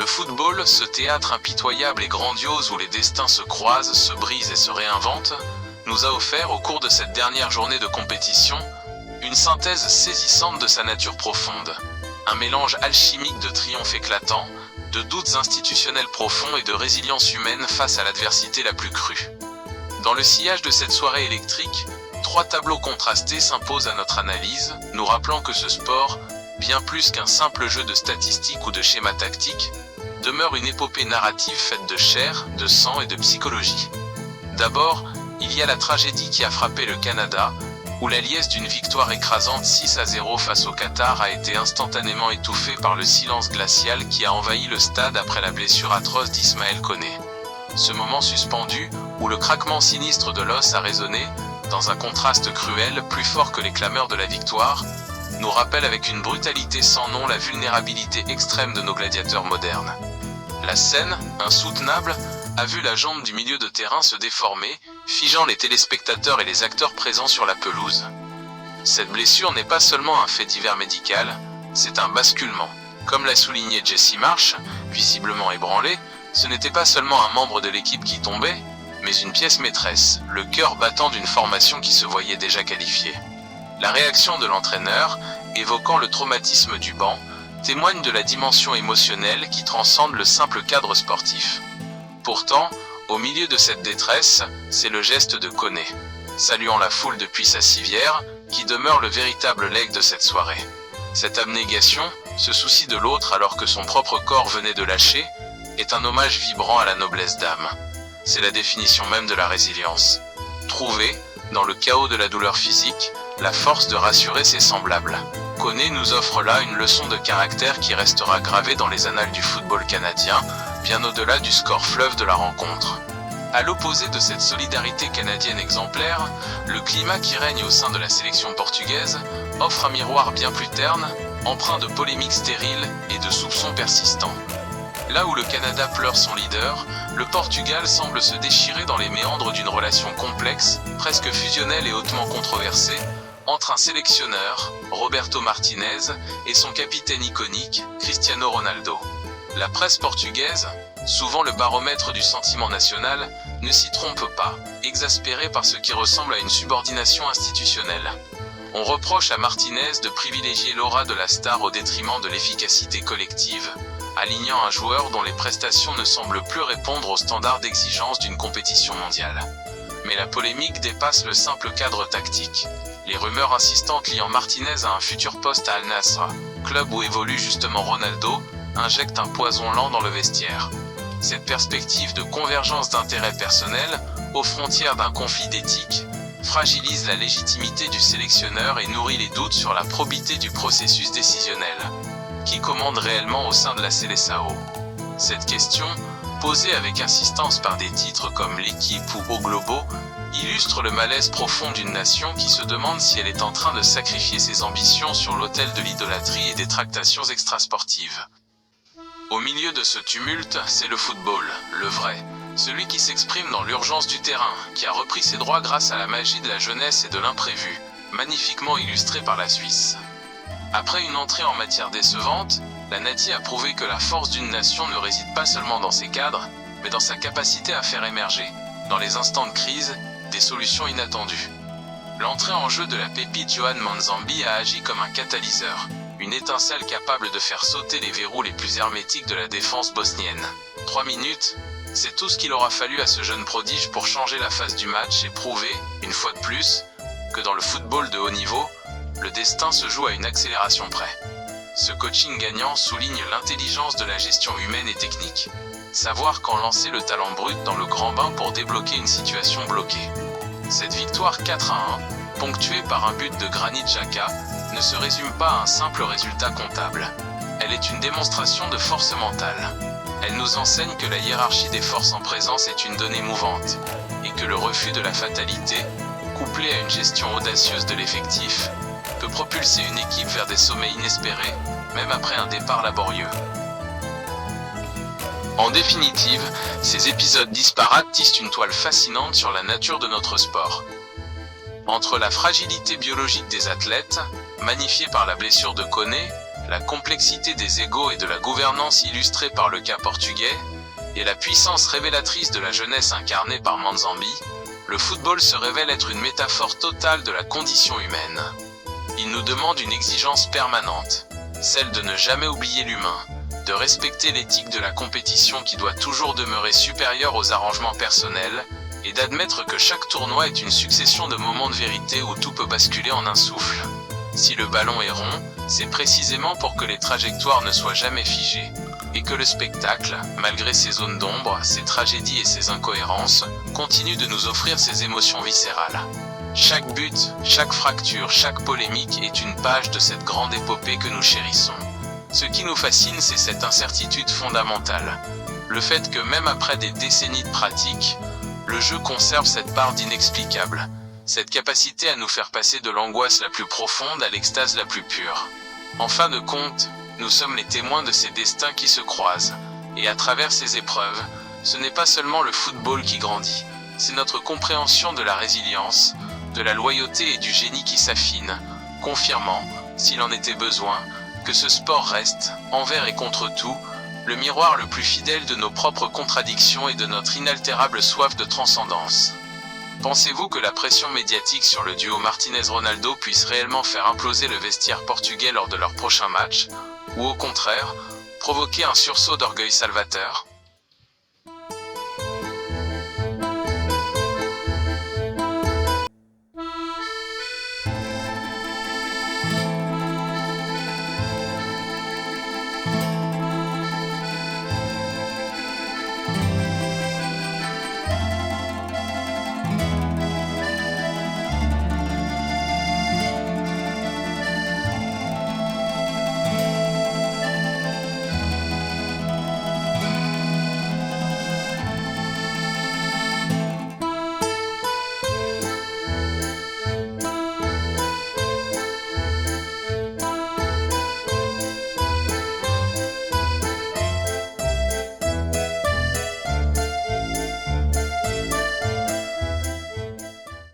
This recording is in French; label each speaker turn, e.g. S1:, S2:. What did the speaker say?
S1: Le football, ce théâtre impitoyable et grandiose où les destins se croisent, se brisent et se réinventent, nous a offert au cours de cette dernière journée de compétition une synthèse saisissante de sa nature profonde, un mélange alchimique de triomphe éclatant, de doutes institutionnels profonds et de résilience humaine face à l'adversité la plus crue. Dans le sillage de cette soirée électrique, 3 tableaux contrastés s'imposent à notre analyse, nous rappelant que ce sport, bien plus qu'un simple jeu de statistiques ou de schémas tactiques, demeure une épopée narrative faite de chair, de sang et de psychologie. D'abord, il y a la tragédie qui a frappé le Canada, où la liesse d'une victoire écrasante 6-0 face au Qatar a été instantanément étouffée par le silence glacial qui a envahi le stade après la blessure atroce d'Ismaël Koné. Ce moment suspendu, où le craquement sinistre de l'os a résonné, dans un contraste cruel, plus fort que les clameurs de la victoire, nous rappelle avec une brutalité sans nom la vulnérabilité extrême de nos gladiateurs modernes. La scène, insoutenable, a vu la jambe du milieu de terrain se déformer, figeant les téléspectateurs et les acteurs présents sur la pelouse. Cette blessure n'est pas seulement un fait divers médical, c'est un basculement. Comme l'a souligné Jesse Marsh, visiblement ébranlé, ce n'était pas seulement un membre de l'équipe qui tombait, mais une pièce maîtresse, le cœur battant d'une formation qui se voyait déjà qualifiée. La réaction de l'entraîneur, évoquant le traumatisme du banc, témoigne de la dimension émotionnelle qui transcende le simple cadre sportif. Pourtant, au milieu de cette détresse, c'est le geste de Koné, saluant la foule depuis sa civière, qui demeure le véritable legs de cette soirée. Cette abnégation, ce souci de l'autre alors que son propre corps venait de lâcher, est un hommage vibrant à la noblesse d'âme. C'est la définition même de la résilience. Trouver, dans le chaos de la douleur physique, la force de rassurer ses semblables. Koné nous offre là une leçon de caractère qui restera gravée dans les annales du football canadien, bien au-delà du score fleuve de la rencontre. À l'opposé de cette solidarité canadienne exemplaire, le climat qui règne au sein de la sélection portugaise offre un miroir bien plus terne, empreint de polémiques stériles et de soupçons persistants. Là où le Canada pleure son leader, le Portugal semble se déchirer dans les méandres d'une relation complexe, presque fusionnelle et hautement controversée, entre un sélectionneur, Roberto Martinez, et son capitaine iconique, Cristiano Ronaldo. La presse portugaise, souvent le baromètre du sentiment national, ne s'y trompe pas, exaspérée par ce qui ressemble à une subordination institutionnelle. On reproche à Martinez de privilégier l'aura de la star au détriment de l'efficacité collective, alignant un joueur dont les prestations ne semblent plus répondre aux standards d'exigence d'une compétition mondiale. Mais la polémique dépasse le simple cadre tactique. Les rumeurs insistantes liant Martinez à un futur poste à Al Nassr, club où évolue justement Ronaldo, injectent un poison lent dans le vestiaire. Cette perspective de convergence d'intérêts personnels, aux frontières d'un conflit d'éthique, fragilise la légitimité du sélectionneur et nourrit les doutes sur la probité du processus décisionnel. Qui commande réellement au sein de la Seleção? Cette question, posée avec insistance par des titres comme L'Équipe ou Au Globo, illustre le malaise profond d'une nation qui se demande si elle est en train de sacrifier ses ambitions sur l'autel de l'idolâtrie et des tractations extrasportives. Au milieu de ce tumulte, c'est le football, le vrai, celui qui s'exprime dans l'urgence du terrain, qui a repris ses droits grâce à la magie de la jeunesse et de l'imprévu, magnifiquement illustré par la Suisse. Après une entrée en matière décevante, la Nati a prouvé que la force d'une nation ne réside pas seulement dans ses cadres, mais dans sa capacité à faire émerger, dans les instants de crise, des solutions inattendues. L'entrée en jeu de la pépite Johan Manzambi a agi comme un catalyseur, une étincelle capable de faire sauter les verrous les plus hermétiques de la défense bosnienne. 3 minutes, c'est tout ce qu'il aura fallu à ce jeune prodige pour changer la face du match et prouver, une fois de plus, que dans le football de haut niveau, le destin se joue à une accélération près. Ce coaching gagnant souligne l'intelligence de la gestion humaine et technique. Savoir quand lancer le talent brut dans le grand bain pour débloquer une situation bloquée. Cette victoire 4-1, ponctuée par un but de Granit Xhaka, ne se résume pas à un simple résultat comptable. Elle est une démonstration de force mentale. Elle nous enseigne que la hiérarchie des forces en présence est une donnée mouvante, et que le refus de la fatalité, couplé à une gestion audacieuse de l'effectif, peut propulser une équipe vers des sommets inespérés, même après un départ laborieux. En définitive, ces épisodes disparates tissent une toile fascinante sur la nature de notre sport. Entre la fragilité biologique des athlètes, magnifiée par la blessure de Koné, la complexité des égos et de la gouvernance illustrée par le cas portugais, et la puissance révélatrice de la jeunesse incarnée par Manzambi, le football se révèle être une métaphore totale de la condition humaine. Il nous demande une exigence permanente, celle de ne jamais oublier l'humain, de respecter l'éthique de la compétition qui doit toujours demeurer supérieure aux arrangements personnels, et d'admettre que chaque tournoi est une succession de moments de vérité où tout peut basculer en un souffle. Si le ballon est rond, c'est précisément pour que les trajectoires ne soient jamais figées, et que le spectacle, malgré ses zones d'ombre, ses tragédies et ses incohérences, continue de nous offrir ses émotions viscérales. Chaque but, chaque fracture, chaque polémique est une page de cette grande épopée que nous chérissons. Ce qui nous fascine, c'est cette incertitude fondamentale. Le fait que même après des décennies de pratique, le jeu conserve cette part d'inexplicable, cette capacité à nous faire passer de l'angoisse la plus profonde à l'extase la plus pure. En fin de compte, nous sommes les témoins de ces destins qui se croisent, et à travers ces épreuves, ce n'est pas seulement le football qui grandit, c'est notre compréhension de la résilience, de la loyauté et du génie qui s'affine, confirmant, s'il en était besoin, que ce sport reste, envers et contre tout, le miroir le plus fidèle de nos propres contradictions et de notre inaltérable soif de transcendance. Pensez-vous que la pression médiatique sur le duo Martinez-Ronaldo puisse réellement faire imploser le vestiaire portugais lors de leur prochain match, ou au contraire, provoquer un sursaut d'orgueil salvateur ?